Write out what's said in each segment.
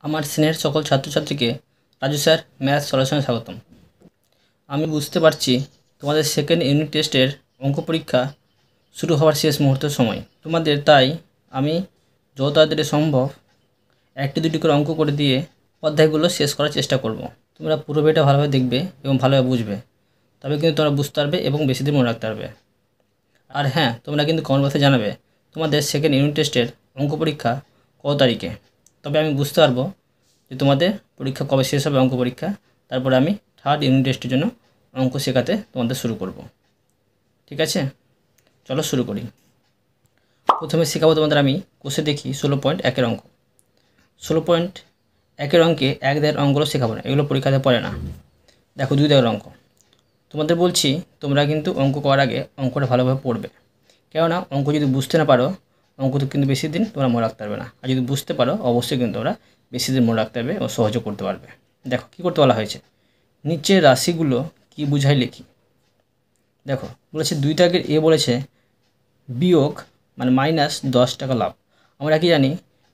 আমার স্নেহের সকল ছাত্রছাত্রীকে রাজু স্যার ম্যাথ সলিউশনে স্বাগতম। আমি বুঝতে পারছি তোমাদের সেকেন্ড ইউনিট টেস্টের অঙ্ক পরীক্ষা শুরু হওয়ার শেষ মুহূর্তের সময় তোমাদের, তাই আমি যত তাড়াতাড়ি সম্ভব একটি দুটি করে অঙ্ক করে দিয়ে অধ্যায়গুলো শেষ করার চেষ্টা করব। তোমরা পুরো ভিডিওটা ভালোভাবে দেখবে এবং ভালোভাবে বুঝবে, তবে কিন্তু তোমরা বুঝতে পারবে এবং বেশি দিন মনে রাখতে পারবে। আর হ্যাঁ, তোমরা কিন্তু কমেন্ট বক্সে জানাবে তোমাদের সেকেন্ড ইউনিট টেস্টের অঙ্ক পরীক্ষা কত তারিখে, তবে আমি বুঝতে পারবো যে তোমাদের পরীক্ষা কবে শেষ হবে অঙ্ক পরীক্ষা। তারপরে আমি থার্ড ইউনিট টেস্টের জন্য অঙ্ক শেখাতে তোমাদের শুরু করব। ঠিক আছে, চলো শুরু করি। প্রথমে শেখাবো তোমাদের আমি কোষে দেখি 16.1-এর অঙ্ক। 16.1-এর অঙ্কে 1-2 অঙ্কগুলো শেখাবো না, এগুলো পরীক্ষাতে পড়ে না। দেখো 2 দাগের অঙ্ক তোমাদের বলছি, তোমরা কিন্তু অঙ্ক করার আগে অঙ্কটা ভালোভাবে পড়বে, কেননা অঙ্ক যদি বুঝতে না পারো অঙ্ক তো কিন্তু বেশি দিন তোমরা মনে রাখতে পারবে না, আর যদি বুঝতে পারো অবশ্যই কিন্তু তোমরা বেশি দিন মনে রাখতে পারবে ও সহজে করতে পারবে। দেখো কী করতে বলা হয়েছে, নিচের রাশিগুলো কি বুঝাই লিখি। দেখো বলেছে 2 দাগের এ বলেছে বিয়োগ মানে -10 টাকা লাভ। আমরা কি জানি,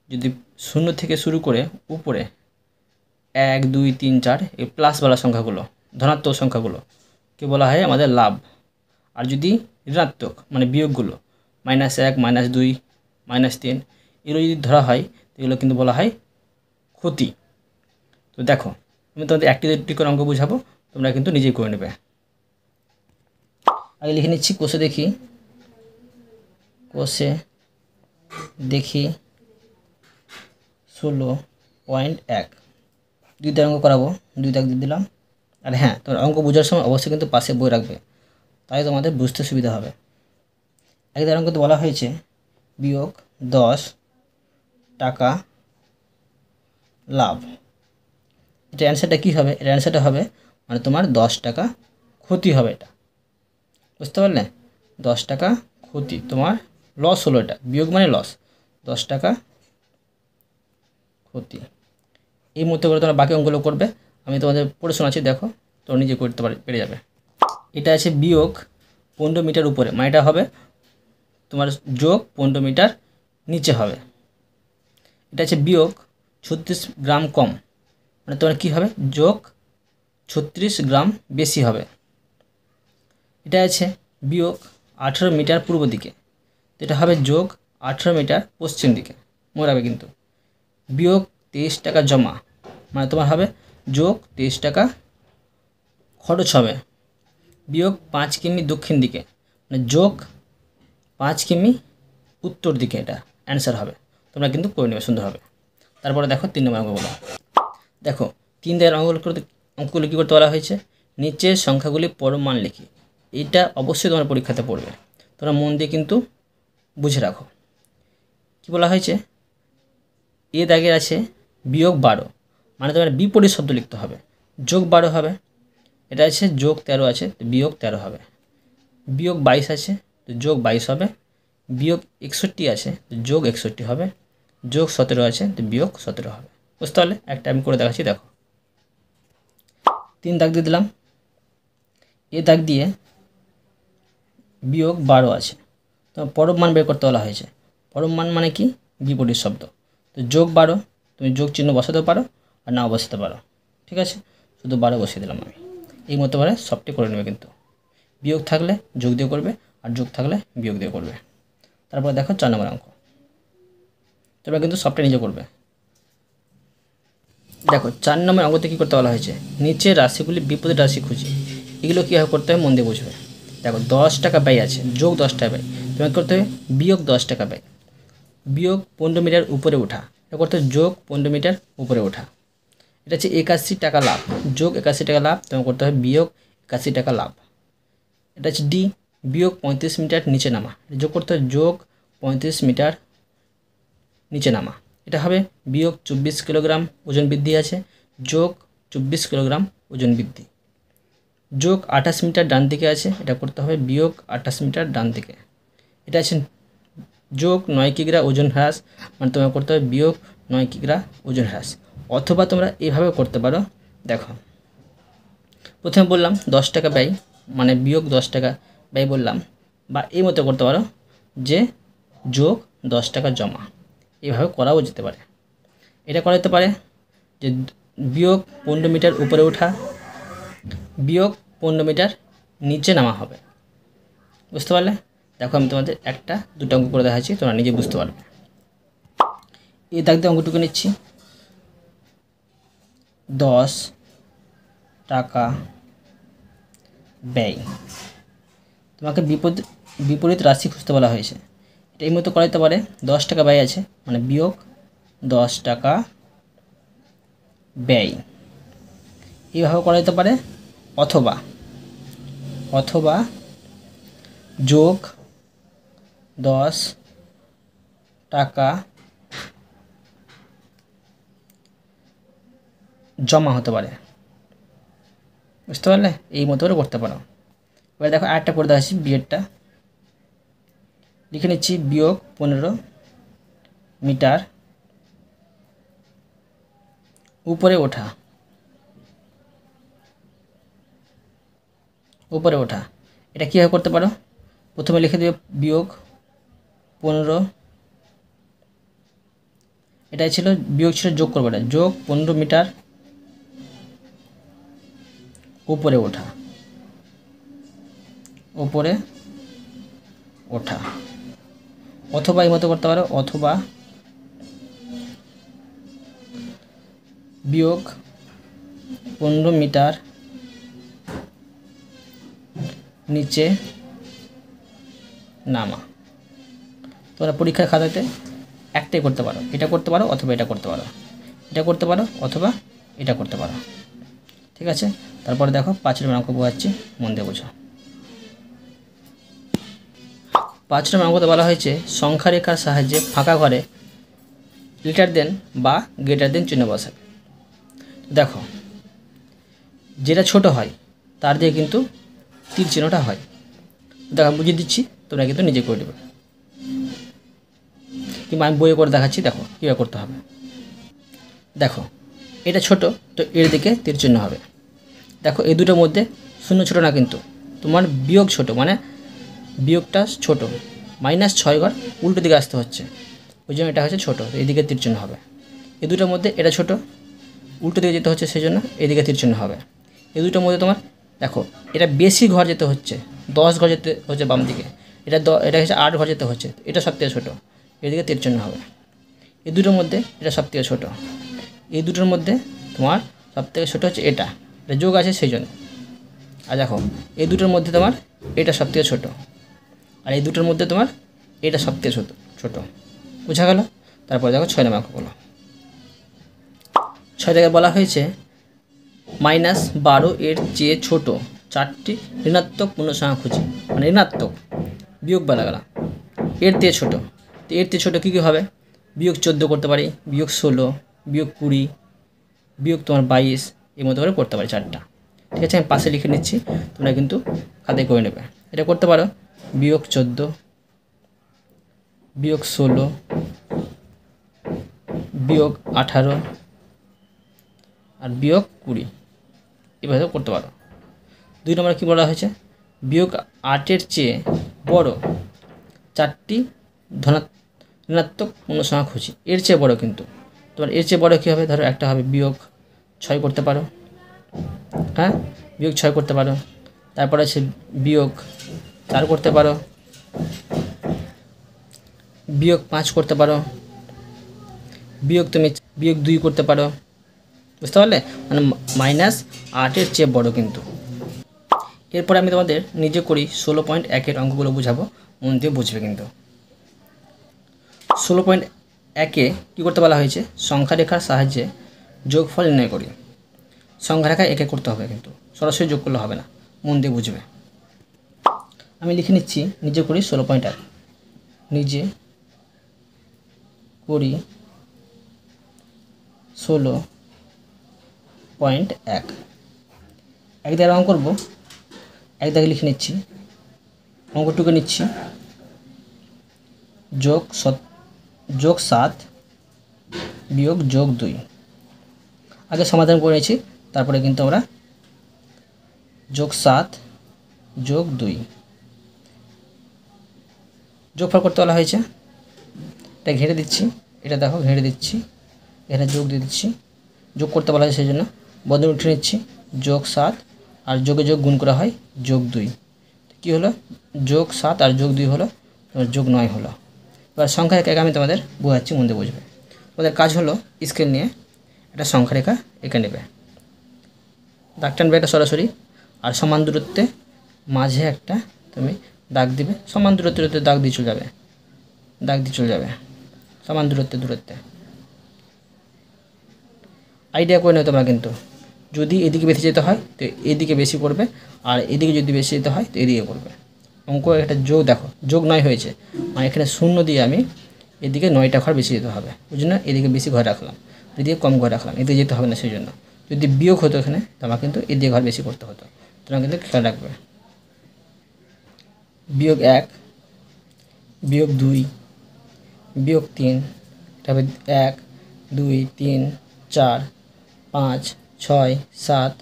যদি 0 থেকে শুরু করে উপরে 1 2 3 4 এই প্লাসওয়ালা সংখ্যাগুলো, ধনাত্মক সংখ্যাগুলো কে বলা হয় আমাদের লাভ। আর যদি ঋণাত্মক মানে বিয়োগগুলো -1 -2 -3 এগুলো যদি ধরা হয় এগুলো কিন্তু বলা হয় ক্ষতি। তো দেখো আমি তোমাদের একটি দুটি করে অঙ্ক বুঝাবো, তোমরা কিন্তু নিজেই করে নেবে। আগে লিখে নিচ্ছি কোষে দেখি 16.1 2 দাগ অঙ্ক করাবো, 2 দাগ দিয়ে দিলাম। আর হ্যাঁ, তোমরা অঙ্ক বোঝার সময় অবশ্যই কিন্তু পাশে বই রাখবে, তাই তোমাদের বুঝতে সুবিধা হবে। 1 দাগ অঙ্কতে বলা হয়েছে বিয়োগ 10 টাকা লাভ। এটা অ্যান্সারটা কী হবে, এর অ্যান্সারটা হবে মানে তোমার 10 টাকা ক্ষতি হবে। এটা বুঝতে পারলে, 10 টাকা ক্ষতি, তোমার লস হলো, এটা বিয়োগ মানে লস, 10 টাকা ক্ষতি। এই মতো করে তোমরা বাকি অঙ্কগুলো করবে, আমি তোমাদের পড়ে শোনাচ্ছি, দেখো তোমরা নিজে করতে পেরে যাবে। এটা আছে বিয়োগ 15 মিটার উপরে, মানে এটা হবে তোমার যোগ 15 মিটার নিচে হবে। এটা আছে বিয়োগ 36 গ্রাম কম, মানে তোমার কী হবে যোগ 36 গ্রাম বেশি হবে। এটা আছে বিয়োগ 18 মিটার পূর্ব দিকে, এটা হবে যোগ 18 মিটার পশ্চিম দিকে, মনে রাখবে কিন্তু। বিয়োগ 23 টাকা জমা, মানে তোমার হবে যোগ 23 টাকা খরচ হবে। বিয়োগ 5 কিমি দক্ষিণ দিকে, মানে যোগ 5 কিমি উত্তর দিকে, এটা অ্যান্সার হবে। তোমরা কিন্তু করে নেবে সুন্দর হবে। তারপরে দেখো 3 নম্বর অঙ্কগুলো। দেখো 3 দাগের অঙ্কগুলো কী করতে বলা হয়েছে, নিচের সংখ্যাগুলি পরম মান লিখি। এটা অবশ্যই তোমার পরীক্ষাতে পড়বে, তোমরা মন দিয়ে কিন্তু বুঝে রাখো। কি বলা হয়েছে, এ দাগের আছে বিয়োগ 12, মানে তোমার বিপরীত শব্দ লিখতে হবে, যোগ 12 হবে। এটা আছে যোগ 13 আছে, তো বিয়োগ 13 হবে। বিয়োগ 22 আছে, তো যোগ 22 হবে। বিয়োগ 61 আছে, তো যোগ 61 হবে। যোগ 17 আছে, তো বিয়োগ 17 হবে। বুঝতে পারলে, একটা আমি করে দেখাচ্ছি, দেখো 3 দাগ দিয়ে দিলাম। এ দাগ দিয়ে বিয়োগ 12 আছে, তো পরম মান বের করতে বলা হয়েছে। পরম মান মানে কি, বিপরীত শব্দ। তো যোগ 12, তুমি যোগ চিহ্ন বসাতেও পারো আর নাও বসাতে পারো, ঠিক আছে, শুধু 12 বসিয়ে দিলাম আমি। এই মতো করে সবটি করে নেবে কিন্তু, বিয়োগ থাকলে যোগ দিয়ে করবে আর যোগ থাকলে বিয়োগ দিয়ে করবে। তারপর দেখো 4 নম্বর অঙ্ক, তোমরা কিন্তু সবটা নিজে করবে। দেখো 4 নম্বর অঙ্কতে কী করতে বলা হয়েছে, নিচের রাশিগুলি বিপরীত রাশি খুঁজি। এগুলো কীভাবে করতে হবে মন দিয়ে বুঝবে। দেখো 10 টাকা ব্যয় আছে, যোগ 10 টাকা ব্যয়, তোমাকে করতে হবে বিয়োগ 10 টাকা ব্যয়। বিয়োগ 15 মিটার উপরে ওঠা, এটা করতে হবে যোগ 15 মিটার উপরে ওঠা। এটা হচ্ছে 81 টাকা লাভ, যোগ 81 টাকা লাভ, তোমাকে করতে হবে বিয়োগ 81 টাকা লাভ। এটা হচ্ছে ডি, বিয়োগ 35 মিটার নিচে নামা, যোগ করতে হবে যোগ 35 মিটার নিচে নামা। এটা হবে বিয়োগ 24 কিলোগ্রাম ওজন বৃদ্ধি আছে, যোগ 24 কিলোগ্রাম ওজন বৃদ্ধি। যোগ 28 মিটার ডান দিকে আছে, এটা করতে হবে বিয়োগ 28 মিটার ডান দিকে। এটা আছে যোগ 9 কিগ্রা ওজন হ্রাস, মানে তোমাকে করতে হবে বিয়োগ 9 কিগ্রা ওজন হ্রাস। অথবা তোমরা এইভাবে করতে পারো, দেখো প্রথমে বললাম 10 টাকা ব্যয়, মানে বিয়োগ 10 টাকা ব্যয় বললাম, বা এই মতো করতে পারো যে যোগ 10 টাকা জমা, এভাবে করাও যেতে পারে। এটা করা যেতে পারে যে বিয়োগ 15 মিটার উপরে ওঠা বিয়োগ 15 মিটার নিচে নামা হবে। বুঝতে পারলে? দেখো আমি তোমাদের একটা দুটো অঙ্ক করে দেখাচ্ছি, তোমরা নিজে বুঝতে পারবে। এই দাগ দিয়ে অঙ্কটুকু নিচ্ছি। 10 টাকা ব্যয়। তোমাকে বিপরীত রাশি খুঁজতে বলা হয়েছে। এটা এই মতো করা যেতে পারে, 10 টাকা ব্যয় আছে মানে বিয়োগ 10 টাকা ব্যয়, এইভাবে করা যেতে পারে। অথবা যোগ 10 টাকা জমা হতে পারে। বুঝতে পারলে? এই মতো করে করতে পারো। এবার দেখো আরেকটা করে দেখাচ্ছি, বিয়েরটা লিখে নিচ্ছি। বিয়োগ 15 মিটার উপরে ওঠা এটা কীভাবে করতে পারো? প্রথমে লিখে দেবে বিয়োগ 15, এটা ছিল বিয়োগ, ছিল যোগ করবে, এটা যোগ 15 মিটার উপরে ওঠা। অথবা এই মতো করতে পারো, অথবা বিয়োগ 15 মিটার নিচে নামা। তোমরা পরীক্ষার খাতাতে একটাই করতে পারো, এটা করতে পারো অথবা এটা করতে পারো, এটা করতে পারো অথবা এটা করতে পারো। ঠিক আছে? তারপরে দেখো 5 নম্বর অঙ্ক বোঝাচ্ছি, মন দিয়ে বোঝো। 5 নম্বর অঙ্কতে বলা হয়েছে সংখ্যা রেখার সাহায্যে ফাঁকা ঘরে লিটার দেন বা গ্রেটার দেন চিহ্ন বসাবে। দেখো যেটা ছোট হয় তার দিয়ে কিন্তু তীর চিহ্নটা হয়। দেখো বুঝিয়ে দিচ্ছি, তোমরা কিন্তু নিজে করে দেবে, কিংবা আমি বইয়ে করে দেখাচ্ছি। দেখো কীভাবে করতে হবে। দেখো এটা ছোট, তো এর দিকে তীর চিহ্ন হবে। দেখো এই দুটোর মধ্যে শূন্য ছোট না, কিন্তু তোমার বিয়োগ ছোট, মানে বিয়োগটা ছোট, -6 ঘর উল্টো দিকে আসতে হচ্ছে, ওই জন্য এটা হচ্ছে ছোটো, তো এদিকে তীর চিহ্ন হবে। এই দুটোর মধ্যে এটা ছোট, উল্টো দিকে যেতে হচ্ছে, সেই জন্য এদিকে তীর চিহ্ন হবে। এই দুটোর মধ্যে তোমার দেখো এটা বেশি ঘর যেতে হচ্ছে, 10 ঘর যেতে হচ্ছে বাম দিকে, এটা হচ্ছে 8 ঘর যেতে হচ্ছে, এটা সবথেকে ছোটো, এদিকে তীর চিহ্ন হবে। এই দুটোর মধ্যে এটা সবথেকে ছোটো, এই দুটোর মধ্যে তোমার সবথেকে ছোটো হচ্ছে এটা যোগ আছে সেই জন্য। আর দেখো এই দুটোর মধ্যে তোমার এটা সবথেকে ছোটো, আর এই দুটোর মধ্যে তোমার এটা সবথেকে ছোটো। বোঝা গেল? তারপর দেখো 6 নম্বর অঙ্ক বলো। 6 জায়গায় বলা হয়েছে -12 এর চেয়ে ছোট 4টি ঋণাত্মক পূর্ণসংখ্যা খুঁজি, মানে ঋণাত্মক বিয়োগ বলা গেল, এর চেয়ে ছোটো। তো এর চেয়ে ছোটো কী কী হবে? বিয়োগ 14 করতে পারি, বিয়োগ 16, বিয়োগ 20, বিয়োগ তোমার 22, এই মতো করে করতে পারি 4টা। ঠিক আছে? আমি পাশে লিখে নিচ্ছি, তোমরা কিন্তু খাতায় করে নেবে। এটা করতে পারো বিয়োগ 14, বিয়োগ 16, বিয়োগ 18 আর বিয়োগ 20, এভাবে করতে পারো। 2 নম্বরে কী বলা হয়েছে? বিয়োগ 8 এর চেয়ে বড় 4টি ঋণাত্মক পূর্ণসংখ্যা খুঁজি, এর চেয়ে বড়। কিন্তু তোমার এর চেয়ে বড় কী হবে? ধরো একটা হবে বিয়োগ 6 করতে পারো, হ্যাঁ বিয়োগ 6 করতে পারো। তারপরে আছে বিয়োগ 4 করতে পারো, বিয়োগ 5 করতে পারো, বিয়োগ 2 করতে পারো। বুঝতে পারলে? মানে -8 এর চেয়ে বড় কিন্তু। এরপরে আমি তোমাদের নিজে করি 16.1 অঙ্কগুলো বুঝাবো, মন দিয়ে বুঝবে কিন্তু। 16.1 কী করতে বলা হয়েছে? সংখ্যা রেখার সাহায্যে যোগফল নির্ণয় করি। সংখ্যা রেখা একে করতে হবে, কিন্তু সরাসরি যোগ করলে হবে না, মন দিয়ে বুঝবে। আমি লিখে নিচ্ছি, নিজে করি 16.1, নিজে করি 16.1। এক দাগে অঙ্ক করবো, এক দাগে লিখে নিচ্ছি, অঙ্কটুকু নিচ্ছি যোগ 7 বিয়োগ যোগ 2। আগে সমাধান করে নিয়েছি, তারপরে কিন্তু আমরা যোগ 7 যোগ 2 যোগফল করতে বলা হয়েছে। এটা ঘেঁটে দিচ্ছি, এটা দেখো ঘেঁটে দিচ্ছি, এখানে যোগ দিয়ে দিচ্ছি, যোগ করতে বলা হয় সেই জন্য বন্ধনী উঠে নিচ্ছি, যোগ 7 আর যোগে যোগ গুণ করা হয় যোগ 2, কী হলো যোগ 7 আর যোগ 2 হলো যোগ 9 হলো। এবার সংখ্যা রেখা আমি তোমাদের বোঝাচ্ছি, মন দিয়ে বুঝবে। তোমাদের কাজ হলো স্কেল নিয়ে একটা সংখ্যা রেখা এঁকে নেবে, দাগ টানবে একটা সরাসরি, আর সমান দূরত্বে মাঝে একটা তুমি দাগ দিবে, সমান দূরত্বে দাগ দিয়ে চলে যাবে, সমান দূরত্বে। আইডিয়া করে নেবে তোমরা, কিন্তু যদি এদিকে বেশি যেতে হয় তো এদিকে বেশি করবে, আর এদিকে যদি বেশি যেতে হয় তো এদিকে করবে। অঙ্ক একটা যোগ, দেখো যোগ 9 হয়েছে, মানে এখানে 0 দিয়ে আমি এদিকে 9টা ঘর বেশি যেতে হবে, ওই জন্য এদিকে বেশি ঘর রাখলাম, এদিকে কম ঘর রাখলাম, এদিকে যেতে হবে না। সেই জন্য যদি বিয়োগ হতো এখানে তো আমার কিন্তু এদিকে ঘর বেশি করতে হতো, তোমরা কিন্তু খেয়াল রাখবে। বিয়োগ 1, বিয়োগ 2, বিয়োগ 3, এটা হবে 1 2 3 4 5 6 7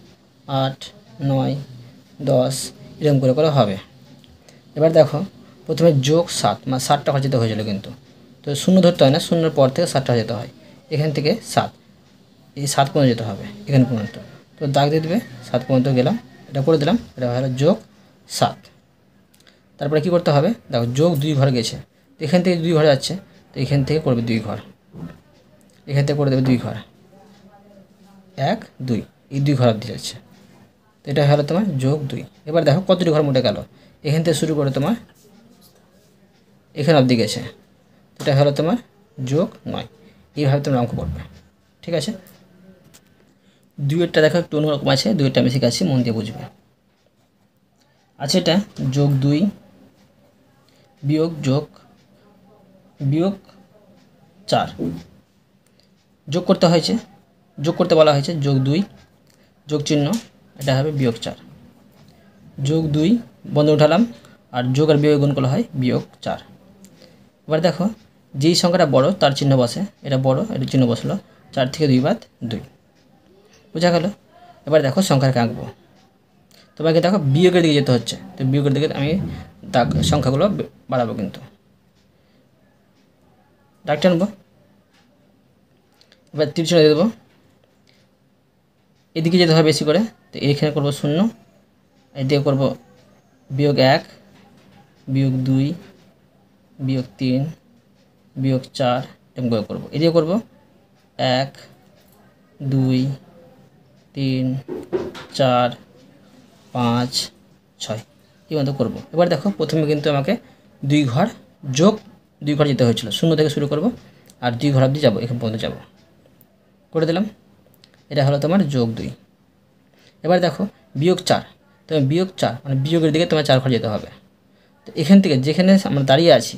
8 9 10, এরকম করে হবে। এবার দেখো প্রথমে যোগ 7, মানে 7টা ঘর যেতে হয়েছিল, কিন্তু তো 0 ধরতে হয় না, 0-এর পর থেকে 7টা যেতে হয়, এখান থেকে 7, এই 7 পর্যন্ত যেতে হবে এখান পর্যন্ত, তো দাগ দিয়ে দেবে 7 পর্যন্ত গেলাম, এটা করে দিলাম, এটা হলো যোগ 7। তারপরে কি করতে হবে, দেখো যোগ 2 ঘর গেছে, তো এখান থেকে 2 ঘর যাচ্ছে, তো এখান থেকে করবে 2 ঘর, এখান থেকে করে দেবে 2 ঘর, 1 2, এই 2 ঘর অবধি যাচ্ছে, তো এটা হলো তোমার যোগ 2। এবার দেখো কতটি ঘর মোটে গেল, এখান থেকে শুরু করে তোমার এখানে অবধি গেছে, এটা হলো তোমার যোগ 9। এইভাবে তোমরা অঙ্ক করবে, ঠিক আছে। 2-এরটা দেখো একটু অন্যরকম আছে, 2-এরটা আমি শিখাচ্ছি, মন দিয়ে বুঝবে। আচ্ছা, এটা যোগ 2 বিয়োগ 4 যোগ করতে হয়েছে, যোগ করতে বলা হয়েছে, যোগ 2 যোগ চিহ্ন, এটা হবে বিয়োগ 4, যোগ 2 বন্ধ উঠালাম, আর যোগ আর বিয়োগ গুণ করা হয় বিয়োগ 4। এবার দেখো যেই সংখ্যাটা বড় তার চিহ্ন বসে, এটা বড়, এটা চিহ্ন বসলো, 4 থেকে 2 বাদ 2, বোঝা গেল। এবার দেখো সংখ্যাকে আঁকবো, তোমাকে দেখো বিয়োগের দিকে যেতে হচ্ছে, তো বিয়োগের দিকে আমি দাগ সংখ্যাগুলো বাড়াবো, কিন্তু দাগ টানবো, এবার তীর দিয়ে দেবো, এদিকে যেতে হয় বেশি করে, তো এখানে করবো 0, এদিকে করবো বিয়োগ 1 বিয়োগ 2 বিয়োগ 3 বিয়োগ 4, এরকম করে করবো, এদিকে করবো 1 2 3 4 5 6, এই মতো করবো। এবার দেখো প্রথমে কিন্তু আমাকে 2 ঘর যোগ 2 ঘর যেতে হয়েছিল, 0 থেকে শুরু করব, আর 2 ঘর অবধি যাবো, এখান পর্যন্ত যাবো, করে দিলাম, এটা হলো তোমার যোগ 2। এবার দেখো বিয়োগ 4, তোমার বিয়োগ 4 মানে বিয়োগের দিকে তোমার 4 ঘর যেতে হবে, তো এখান থেকে যেখানে আমরা দাঁড়িয়ে আছি,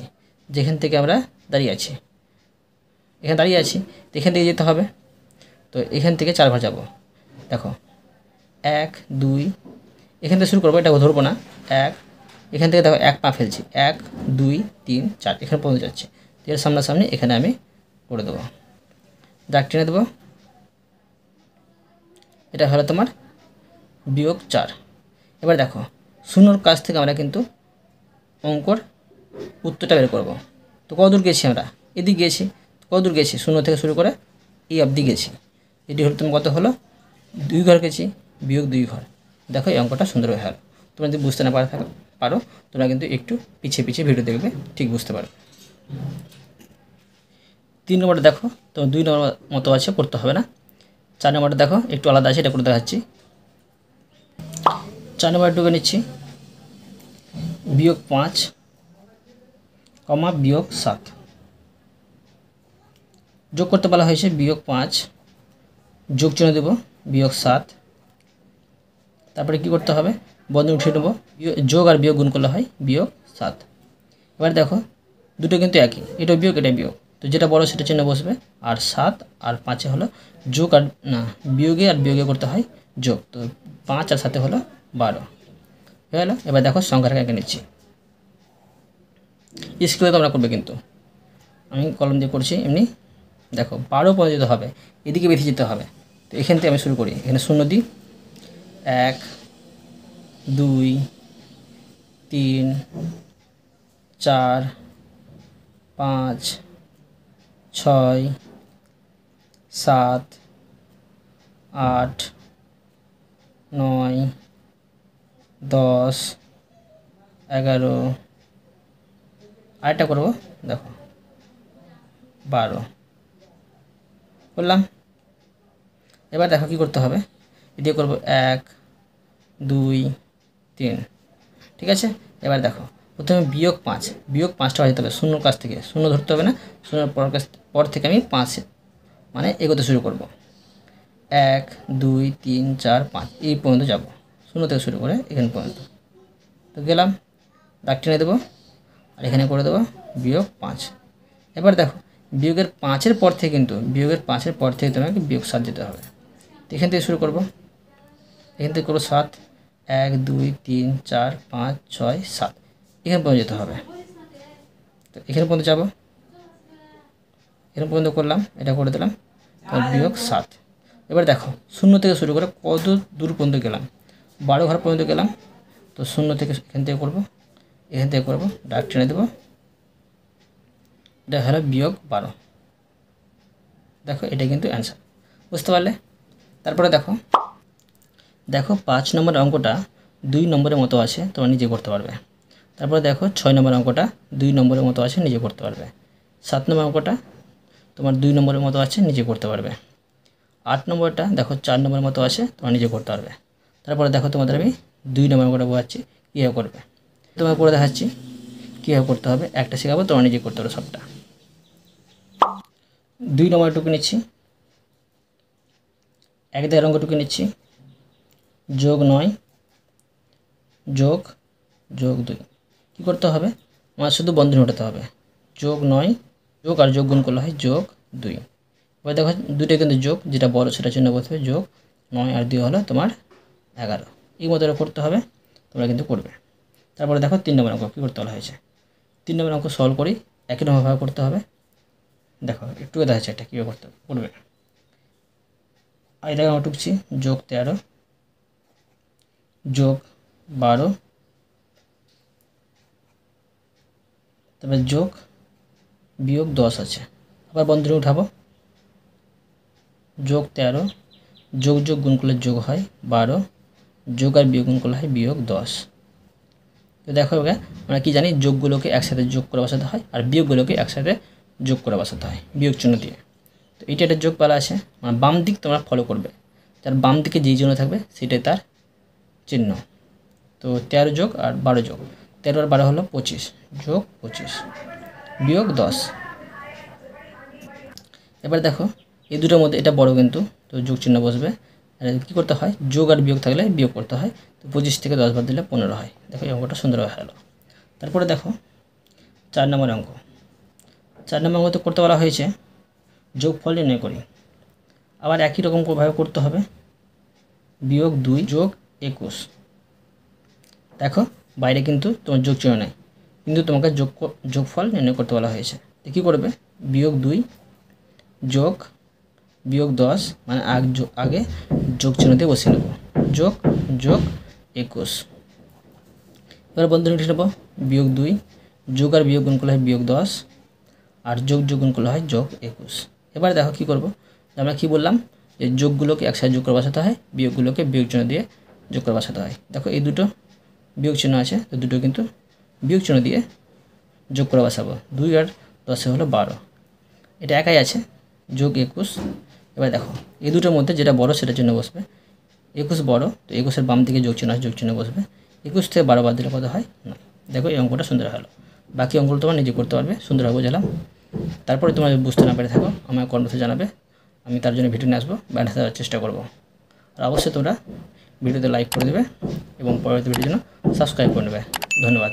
এখানে দাঁড়িয়ে আছি, তো এখান থেকে যেতে হবে, তো এখান থেকে 4 ঘর যাব। দেখো 1 2, এখান থেকে শুরু করবো, এটা ধরবো না, 1, এখান থেকে দেখো 1 পা ফেলছি, 1 2 3 4, এখানে পৌঁছে যাচ্ছে, এর সামনাসামনি এখানে আমি করে দেবো, দাগ টেনে দেবো, এটা হলো তোমার বিয়োগ 4। এবার দেখো 0-র কাছ থেকে আমরা কিন্তু অঙ্কর উত্তরটা বের করব, তো কতদূর গেছি আমরা, এদিকে গেছি, কতদূর গেছি 0 থেকে শুরু করে এই অবধি গেছি, এটি হলো তুমি কত হলো 2 ঘর গেছি, বিয়োগ 2 ঘর। দেখো এই অঙ্কটা সুন্দর হয়ে গেল। তোমরা যদি বুঝতে না পারো তোমরা কিন্তু একটু পিছিয়ে ভিডিও দেখবে, ঠিক বুঝতে পারো। 3 নম্বরটা দেখো, তো 2 নম্বর মতো আছে, করতে হবে না। 4 নম্বরটা দেখো একটু আলাদা আছে, এটা করে দেখাচ্ছি। 4 নম্বর ডুবে নিচ্ছি, বিয়োগ 5 বিয়োগ 7 যোগ করতে বলা হয়েছে, বিয়োগ 5 যোগ চিহ্ন দেবো, বিয়োগ 7, তারপরে কি করতে হবে, বন্ধনী উঠিয়ে নেবো, যোগ আর বিয়োগ গুণ করলে হয় বিয়োগ 7। এবার দেখো দুটো কিন্তু একই, এটা বিয়োগ এটা বিয়োগ, তো যেটা বড় সেটা চিহ্ন বসবে, আর 7 আর 5 হলো যোগ, আর না বিয়োগে আর বিয়োগে করতে হয় যোগ, তো 5 আর 7 হলো 12 হয়ে গেল। এবার দেখো সংখ্যাটাকে এঁকে নিচ্ছি, স্কেলে তোমরা করবে, কিন্তু আমি কলম দিয়ে করছি এমনি। দেখো 12 পর্যন্ত যেতে হবে, এদিকে বেশি যেতে হবে, তো এখান থেকে আমি শুরু করি, এখানে 0 দিই, 1 2 3 4 5 6 7 8 9 10 11 আরেকটা করবো দেখো 12 করলাম। এবার দেখো কী করতে হবে, এটি করবো 1 2 3, ঠিক আছে। এবার দেখো প্রথমে বিয়োগ 5টা হয়ে যেতে হবে শূন্যর কাছ থেকে, শূন্য ধরতে হবে না, শূন্যর পর থেকে আমি 5 মানে এগোতে শুরু করব। 1 2 3 4 5 এই পর্যন্ত যাব, শূন্য থেকে শুরু করে এখানে পর্যন্ত। তো গেলাম, দাগ টেনে দেবো আর এখানে করে দেবো -5। এবার দেখো বিয়োগের 5-এর পর থেকে কিন্তু তোমাকে বিয়োগ 7 যেতে হবে। তো এখান থেকে শুরু করব, এখান থেকে করবো 7 1 2 3 4 5 6 7 এখানে পর্যন্ত যেতে হবে। তো এখানে পর্যন্ত যাব, এখানে পর্যন্ত করলাম, এটা করে দিলাম -7। এবার দেখো শূন্য থেকে শুরু করে কত দূর পর্যন্ত গেলাম, 12 ঘর পর্যন্ত গেলাম। তো শূন্য থেকে এখান থেকে করবো, এখান থেকে করবো, দাগ টেনে দেবো, এটা হলো -12। দেখো এটা কিন্তু অ্যান্সার, বুঝতে পারলে। তারপরে দেখো 5 নম্বর অঙ্কটা 2 নম্বরের মতো আছে, তোমরা নিজে করতে পারবে। তারপরে দেখো 6 নম্বর অঙ্কটা 2 নম্বরের মতো আছে, নিজে করতে পারবে। 7 নম্বর অঙ্কটা তোমার 2 নম্বরের মতো আছে, নিজে করতে পারবে। 8 নম্বরটা দেখো 4 নম্বরের মতো আছে, তোমরা নিজে করতে পারবে। তারপরে দেখো তোমাদের আমি 2 নম্বর অঙ্কটা বোঝাচ্ছি কীভাবে করবে, তোমাকে করে দেখাচ্ছি কীভাবে করতে হবে। একটা শেখাবো, তোমরা নিজে করতে পারবে সবটা। 2 নম্বর টুকু নিচ্ছি, 1 দাগের অঙ্ক টুকু নিচ্ছি, +9 যোগ 2 কী করতে হবে, আমার শুধু বন্ধনী ওঠাতে হবে। +9 যোগ আর যোগ গুণ করলে হয় +2। এবার দেখো দুটোই কিন্তু যোগ, যেটা বড় সেটা চিহ্ন বসবে, +9 আর 2 হলো তোমার 11। এই মতো করতে হবে, তোমরা কিন্তু করবে। তারপরে দেখো 3 নম্বর অঙ্ক কী করতে বলা হয়েছে। 3 নম্বর অঙ্ক সলভ করি, একই রকমভাবে করতে হবে। দেখো একটু দেখা যাচ্ছে এটা কীভাবে করবে। এই দেখো আমরা টুকছি, +13 যোগ 12, তারপরে যোগ -10 আছে, আবার বন্ধনী উঠাবো, +13 যোগ গুণ করলে যোগ হয় 12, যোগ আর বিয়োগ গুণ করলে হয় -10। তো দেখো আমরা কি জানি, যোগগুলোকে একসাথে যোগ করে বসাতে হয় আর বিয়োগগুলোকে একসাথে যোগ করে বসাতে হয় বিয়োগ চিহ্ন দিয়ে। তো এইটা একটা যোগ পালা আছে, মানে বাম দিক তোমরা ফলো করবে, তার বাম দিকে যেই চিহ্ন থাকবে সেটাই তার চিহ্ন। তো 13 যোগ আর 12 যোগ, 13 আর 12 হলো 25, যোগ 25 বিয়োগ 10। এবার দেখো এই দুটোর মধ্যে এটা বড় কিন্তু, তো যোগ চিহ্ন বসবে। আর কী করতে হয়, যোগ আর বিয়োগ থাকলে বিয়োগ করতে হয়। তো 25 থেকে 10 বাদ দিলে 15 হয়। দেখো এই অঙ্কটা সুন্দরভাবে হলো। তারপরে দেখো 4 নম্বর অঙ্ক, 4 নম্বর অঙ্ক তো করতে বলা হয়েছে যোগফল নির্ণয় করি। আবার একই রকমভাবে করতে হবে, -2 যোগ 21। দেখো বাইরে কিন্তু তোমার যোগ চিহ্ন নেই, কিন্তু তোমাকে যোগফল নির্ণয় করতে বলা হয়েছে। তো কী করবে, -2 যোগ -10 মানে আগে যোগ চিহ্ন দিয়ে বসিয়ে নেব, যোগ 21। এবার বন্ধনী উঠে নেব, -2 যোগ আর বিয়োগ গুণ করলে হয় -10 আর যোগ গুণ করলে হয় +21। এবার দেখো কী করব, আমরা কী বললাম যে যোগগুলোকে একসাথে যোগ করে বসাতে হয়, বিয়োগগুলোকে বিয়োগ চিহ্ন দিয়ে যোগ করে বসাতে হয়। দেখো এই দুটো বিয়োগ চিহ্ন আছে, তো দুটো কিন্তু বিয়োগ চিহ্ন দিয়ে যোগ করে বসাবো। 2 আর 10 হলো 12, এটা একাই আছে, +21। এবার দেখো এই দুটোর মধ্যে যেটা বড় সেটার জন্য বসবে, 21 বড়, তো 21-এর বাম দিকে যোগ চিহ্ন আছে, যোগ চিহ্ন বসবে। 21 থেকে 12 বাদ দিলে কত হয় না। দেখো এই অঙ্কটা সুন্দর হলো। বাকি অঙ্কগুলো তোমার নিজে করতে পারবে, সুন্দরভাবে বোঝালাম। তারপরে তোমার বুঝতে না পেরে থাকো আমার কমেন্টে জানাবে, আমি তার জন্য ভিডিও নিয়ে আসবো, ব্যান্ড দেওয়ার চেষ্টা করব। আর অবশ্যই তোমরা ভিডিওতে লাইক করে দেবে এবং পরবর্তী ভিডিওর জন্য সাবস্ক্রাইব করে নেবে। ধন্যবাদ।